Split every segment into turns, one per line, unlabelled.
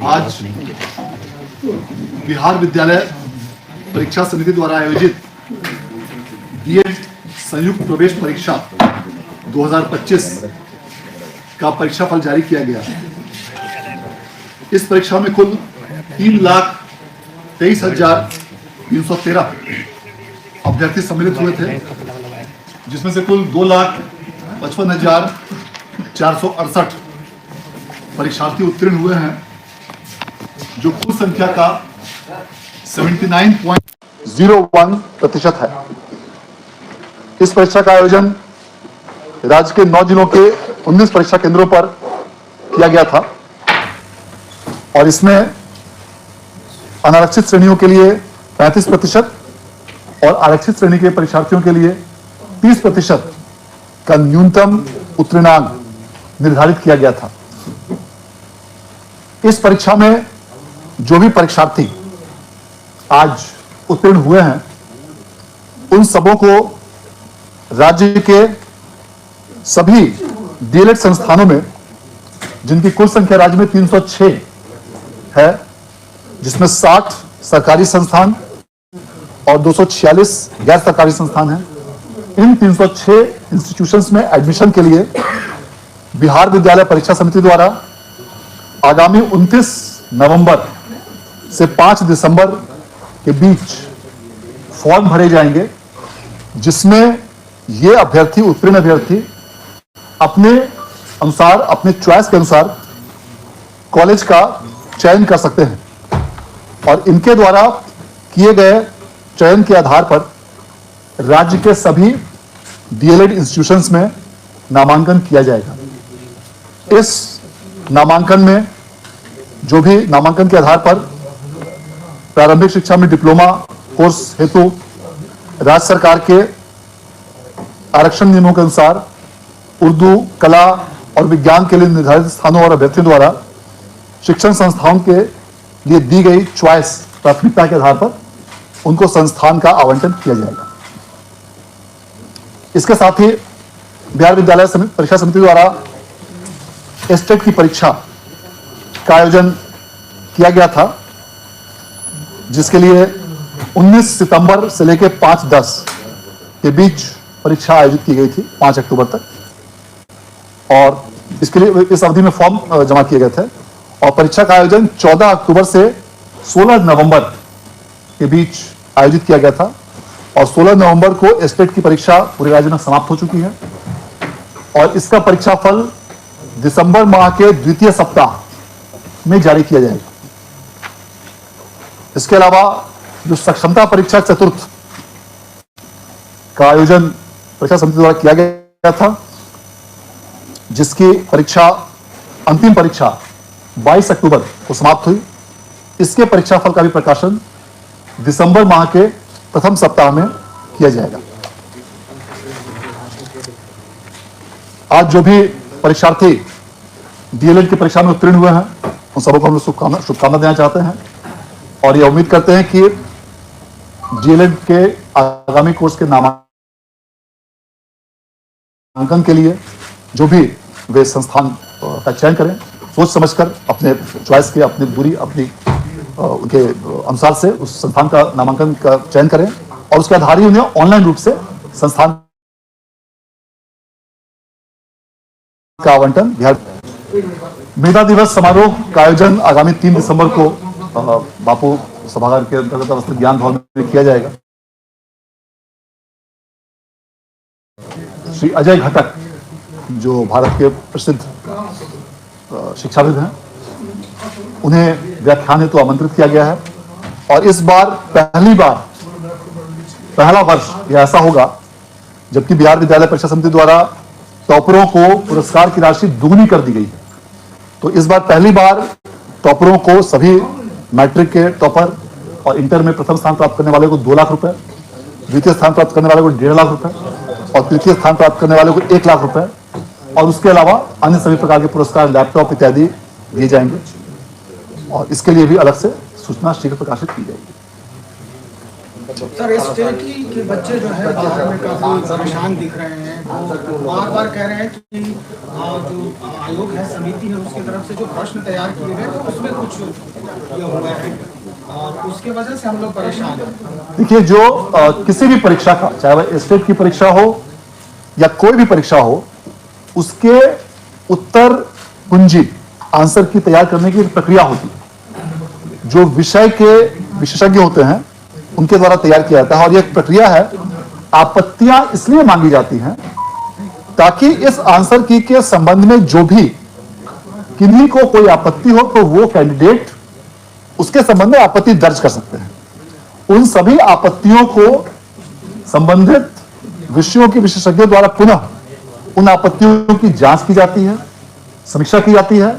आज बिहार विद्यालय परीक्षा समिति द्वारा आयोजित बीएड संयुक्त प्रवेश परीक्षा 2025 का परीक्षाफल जारी किया गया। इस परीक्षा में कुल 3,23,313 अभ्यर्थी सम्मिलित हुए थे, जिसमें से कुल 2,55,468 परीक्षार्थी उत्तीर्ण हुए हैं, जो कुल संख्या का 79.01% है। इस परीक्षा का आयोजन राज्य के 9 जिलों के 19 परीक्षा केंद्रों पर किया गया था और इसमें अनारक्षित श्रेणियों के लिए 35% और आरक्षित श्रेणी के परीक्षार्थियों के लिए 30% का न्यूनतम उत्तीर्णांक निर्धारित किया गया था। इस परीक्षा में जो भी परीक्षार्थी आज उत्तीर्ण हुए हैं, उन सबों को राज्य के सभी डीएलएड संस्थानों में, जिनकी कुल संख्या राज्य में 306 है, जिसमें 60 सरकारी संस्थान और 246 गैर सरकारी संस्थान हैं, इन 306 इंस्टीट्यूशंस में एडमिशन के लिए बिहार विद्यालय परीक्षा समिति द्वारा आगामी 29 नवंबर से 5 दिसंबर के बीच फॉर्म भरे जाएंगे, जिसमें ये अभ्यर्थी, उत्तीर्ण अभ्यर्थी अपने अनुसार, अपने चॉइस के अनुसार कॉलेज का चयन कर सकते हैं और इनके द्वारा किए गए चयन के आधार पर राज्य के सभी डीएलएड इंस्टीट्यूशंस में नामांकन किया जाएगा। इस नामांकन में जो भी नामांकन के आधार पर प्रारंभिक शिक्षा में डिप्लोमा कोर्स हेतु राज्य सरकार के आरक्षण नियमों के अनुसार उर्दू, कला और विज्ञान के लिए निर्धारित स्थानों और अभ्यर्थियों द्वारा शिक्षण संस्थाओं के लिए दी गई चॉइस प्राथमिकता के आधार पर उनको संस्थान का आवंटन किया जाएगा। इसके साथ ही बिहार विद्यालय परीक्षा समिति द्वारा एस्टेट की परीक्षा का आयोजन किया गया था, जिसके लिए 19 सितंबर से लेकर 5-10 के बीच परीक्षा आयोजित की गई थी, 5 अक्टूबर तक, और इसके लिए इस अवधि में फॉर्म जमा किए गए थे और परीक्षा का आयोजन 14 अक्टूबर से 16 नवंबर के बीच आयोजित किया गया था और 16 नवंबर को एस्टेट की परीक्षा पूरे राज्य में समाप्त हो चुकी है और इसका परीक्षा फल दिसंबर माह के द्वितीय सप्ताह में जारी किया जाएगा। इसके अलावा जो सक्षमता परीक्षा चतुर्थ का आयोजन परीक्षा समिति द्वारा किया गया था, जिसकी परीक्षा, अंतिम परीक्षा 22 अक्टूबर को समाप्त हुई, इसके परीक्षाफल का भी प्रकाशन दिसंबर माह के प्रथम सप्ताह में किया जाएगा। आज जो भी परीक्षार्थी डीएलएड की परीक्षा में उत्तीर्ण हुए हैं, उन सबको हम लोग शुभकामना देना चाहते हैं और यह उम्मीद करते हैं कि डीएलएड के आगामी कोर्स के नामांकन के लिए जो भी वे संस्थान का चयन करें, सोच समझकर अपने चॉइस के, अपनी दूरी, अपनी उनके अनुसार से उस संस्थान का नामांकन का चयन करें और उसके आधार ही उन्हें ऑनलाइन रूप से संस्थान का आवंटन। बिहार मेधा दिवस समारोह का आयोजन आगामी 3 दिसंबर को बापू सभागार के अंतर्गत अवस्थित ज्ञान भवन में किया जाएगा। श्री अजय घटक, जो भारत के प्रसिद्ध शिक्षाविद हैं, उन्हें व्याख्यान हेतु आमंत्रित किया गया है और इस बार पहला वर्ष यह ऐसा होगा जबकि बिहार विद्यालय परीक्षा समिति द्वारा टॉपरों को पुरस्कार की राशि दुगनी कर दी गई है। तो इस बार पहली बार टॉपरों को, सभी मैट्रिक के टॉपर और इंटर में प्रथम स्थान प्राप्त करने वाले को 2 लाख रुपए, द्वितीय स्थान प्राप्त करने वाले को 1.5 लाख रुपए और तृतीय स्थान प्राप्त करने वाले को 1 लाख रुपए और उसके अलावा अन्य सभी प्रकार के पुरस्कार, लैपटॉप इत्यादि दिए जाएंगे और इसके लिए भी अलग से सूचना शीघ्र प्रकाशित की जाएगी।
सर, इस स्टेट के बच्चे जो है बाहर में काफी परेशान दिख रहे हैं, वो बार बार कह रहे हैं कि जो आयोग है, समिति है, उसकी तरफ से जो प्रश्न तैयार किए गए तो उसमें कुछ ये हुआ है और उसके वजह से हम लोग परेशान हैं।
देखिए, जो किसी भी परीक्षा का, चाहे वह स्टेट की परीक्षा हो या कोई भी परीक्षा हो, उसके उत्तर कुंजी आंसर की तैयार करने की एक प्रक्रिया होती है जो विषय के विशेषज्ञ होते हैं उनके द्वारा तैयार किया जाता है। और यह एक प्रक्रिया है, आपत्तियां इसलिए मांगी जाती हैं ताकि इस आंसर की के संबंध में जो भी किन्हीं को कोई आपत्ति हो तो वो कैंडिडेट उसके संबंध में आपत्ति दर्ज कर सकते हैं। उन सभी आपत्तियों को संबंधित विषयों के विशेषज्ञों द्वारा पुनः उन आपत्तियों की जांच की जाती है, समीक्षा की जाती है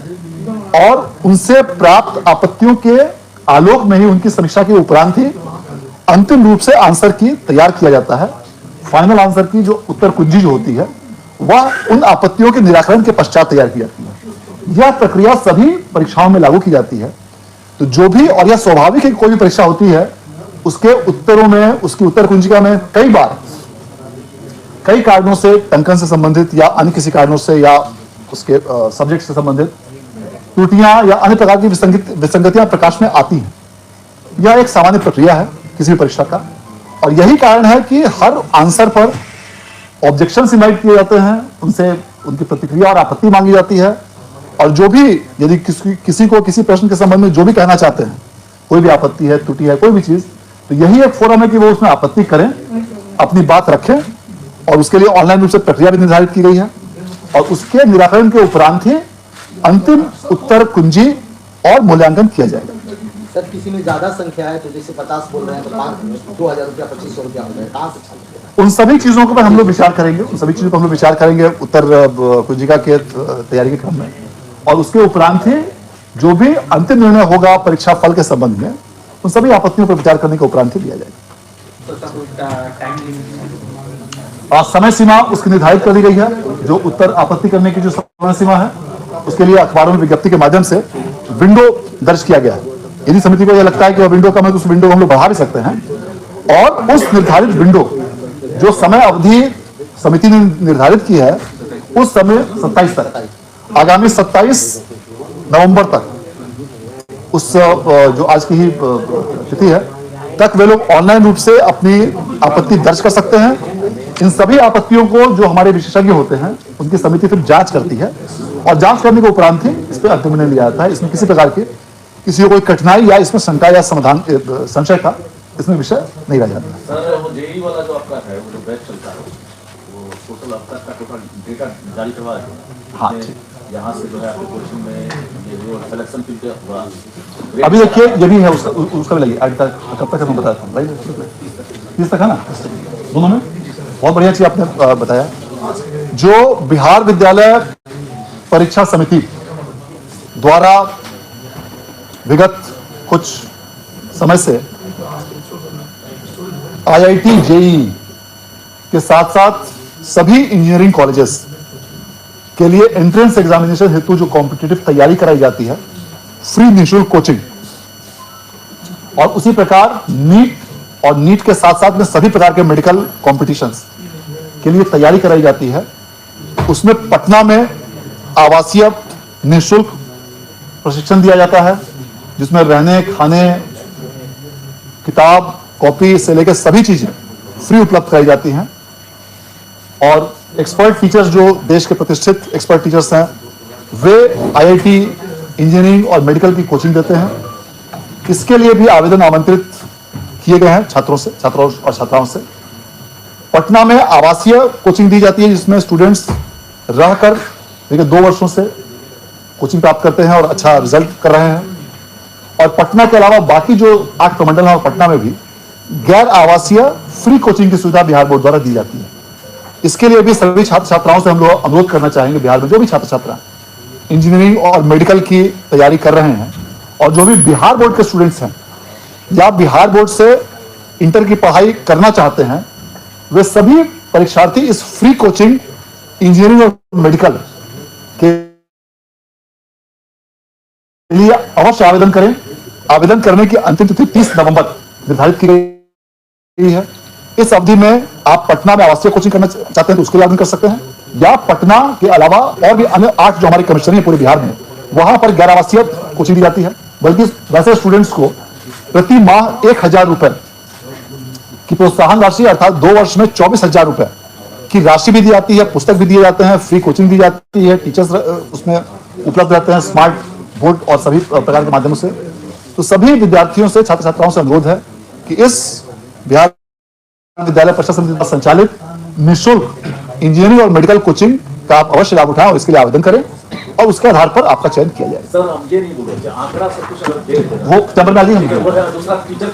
और उनसे प्राप्त आपत्तियों के आलोक में ही, उनकी समीक्षा के उपरांत ही अंतिम रूप से आंसर की तैयार किया जाता है। फाइनल आंसर की जो उत्तर कुंजी जो होती है वह उन आपत्तियों के निराकरण के पश्चात तैयार की जाती है। यह प्रक्रिया सभी परीक्षाओं में लागू की जाती है। तो जो भी, और यह स्वाभाविक है कि कोई भी परीक्षा होती है उसके उत्तरों में, उसकी उत्तर कुंजिका में कई बार कई कारणों से, टंकन से संबंधित या अन्य किसी कारणों से या उसके सब्जेक्ट से संबंधित त्रुटियां या अन्य प्रकार की विसंगतियां प्रकाश में आती हैं। यह एक सामान्य प्रक्रिया है किसी भी परीक्षा का और यही कारण है कि हर आंसर पर ऑब्जेक्शन इनवाइट किए जाते हैं, उनसे उनकी प्रतिक्रिया और आपत्ति मांगी जाती है और जो भी, यदि किसी को किसी प्रश्न के संबंध में जो भी कहना चाहते हैं, कोई भी आपत्ति है, त्रुटि है, कोई भी चीज, तो यही एक फोरम है कि वो उसमें आपत्ति करें, अपनी बात रखें और उसके लिए ऑनलाइन रूप से प्रक्रिया भी निर्धारित की गई है और उसके निराकरण के उपरांत ही अंतिम उत्तर कुंजी और मूल्यांकन किया जाएगा।
सर, किसी में ज्यादा संख्या है तो जैसे 50 बोल रहे हैं तो 2,000 रुपया 2,500 रुपया हो जाए, कहाँ से छात्र?
उन सभी चीजों को हम लोग विचार करेंगे, उन सभी चीजों पर हम लोग विचार करेंगे उत्तर कुंजिका के तैयारी के क्रम में और उसके उपरांत ही जो भी अंतिम निर्णय होगा परीक्षा फल के संबंध में, उन सभी आपत्तियों पर विचार करने के उपरांत ही लिया जाएगा। समय सीमा उसकी निर्धारित कर दी गई है। जो उत्तर आपत्ति करने की जो समय सीमा है उसके लिए अखबारों में विज्ञप्ति के माध्यम से विंडो दर्ज किया गया है। यदि समिति को यह लगता है कि वह विंडो कम है तो उस विंडो को हम लोग बढ़ा भी सकते हैं और उस निर्धारित विंडो, जो समय अवधि समिति ने निर्धारित की है, उस समय 27 तक, आगामी 27 नवंबर तक, उस जो आज की ही तिथि है तक वे लोग ऑनलाइन रूप से अपनी आपत्ति दर्ज कर सकते हैं। इन सभी आपत्तियों को जो हमारे विशेषज्ञ होते हैं उनकी समिति फिर जांच करती है और जांच करने के उपरांत ही इस पर अंतिम निर्णय लिया जाता है। इसमें किसी प्रकार की किसी को कोई कठिनाई या इसमें शंका या समाधान संशय का इसमें विषय नहीं रह जाता।
सर, वो जेई वाला जो आपका है, वो जो बैच चलता है, वो टोटल आपका टोटल डेटा जारी करवा है।
हाँ,
यहाँ से जो है आपके कोचिंग में ये जो सिलेक्शन के लिए हुआ,
अभी देखिए ये भी है, उसका भी लगी आगे तक, कब तक हम बताया था, 30 तक है ना, दोनों में। बहुत बढ़िया चीज आपने बताया। जो बिहार विद्यालय परीक्षा समिति द्वारा विगत कुछ समय से IIT जेईई के साथ साथ सभी इंजीनियरिंग कॉलेजेस के लिए एंट्रेंस एग्जामिनेशन हेतु जो कॉम्पिटिटिव तैयारी कराई जाती है, फ्री निःशुल्क कोचिंग, और उसी प्रकार नीट और नीट के साथ साथ में सभी प्रकार के मेडिकल कॉम्पिटिशन्स के लिए तैयारी कराई जाती है। उसमें पटना में आवासीय निःशुल्क प्रशिक्षण दिया जाता है जिसमें रहने, खाने, किताब, कॉपी से लेकर सभी चीजें फ्री उपलब्ध कराई जाती हैं और एक्सपर्ट टीचर्स, जो देश के प्रतिष्ठित एक्सपर्ट टीचर्स हैं, वे IIT इंजीनियरिंग और मेडिकल की कोचिंग देते हैं। इसके लिए भी आवेदन आमंत्रित किए गए हैं छात्रों और छात्राओं से। पटना में आवासीय कोचिंग दी जाती है जिसमें स्टूडेंट्स रहकर देखिए 2 वर्षों से कोचिंग प्राप्त करते हैं और अच्छा रिजल्ट कर रहे हैं। और पटना के अलावा बाकी जो 8 प्रमंडल हैं और पटना में भी गैर आवासीय फ्री कोचिंग की सुविधा बिहार बोर्ड द्वारा दी जाती है। इसके लिए भी सभी छात्र छात्राओं से हम लोग अनुरोध करना चाहेंगे, बिहार में जो भी छात्र छात्रा इंजीनियरिंग और मेडिकल की तैयारी कर रहे हैं और जो भी बिहार बोर्ड के स्टूडेंट्स हैं या बिहार बोर्ड से इंटर की पढ़ाई करना चाहते हैं, वे सभी परीक्षार्थी इस फ्री कोचिंग इंजीनियरिंग और मेडिकल के लिए अवश्य आवेदन करें। आवेदन करने की अंतिम तिथि 30 नवंबर निर्धारित की गई है। इस अवधि में आप पटना में आवासीय कोचिंग करना चाहते हैं तो उसके लिए आवेदन कर सकते हैं, या पटना के अलावा और भी अन्य 8 जो हमारी कमिश्नरी है पूरे बिहार में, वहां पर 11 आवासीय कोचिंग दी जाती है। बल्कि वैसे स्टूडेंट्स को प्रति माह 1000 रुपए की प्रोत्साहन राशि अर्थात 2 वर्ष में 24,000 रुपए की राशि भी दी जाती है, पुस्तक भी दिए जाते हैं, फ्री कोचिंग दी जाती है, टीचर्स उसमें उपलब्ध रहते हैं स्मार्ट बोर्ड और सभी प्रकार के माध्यमों से। तो सभी विद्यार्थियों से, छात्र छात्राओं से अनुरोध है कि इस बिहार विद्यालय परीक्षा समिति द्वारा संचालित निःशुल्क इंजीनियरिंग और मेडिकल कोचिंग का आप अवश्य लाभ उठाएं और इसके लिए आवेदन करें और उसके आधार पर आपका चयन किया जाए।
सर हम ये नहीं बोले आंकड़ा सब कुछ अगर दे
वो चैम्बर में आ जाइए।
दूसरा टीचर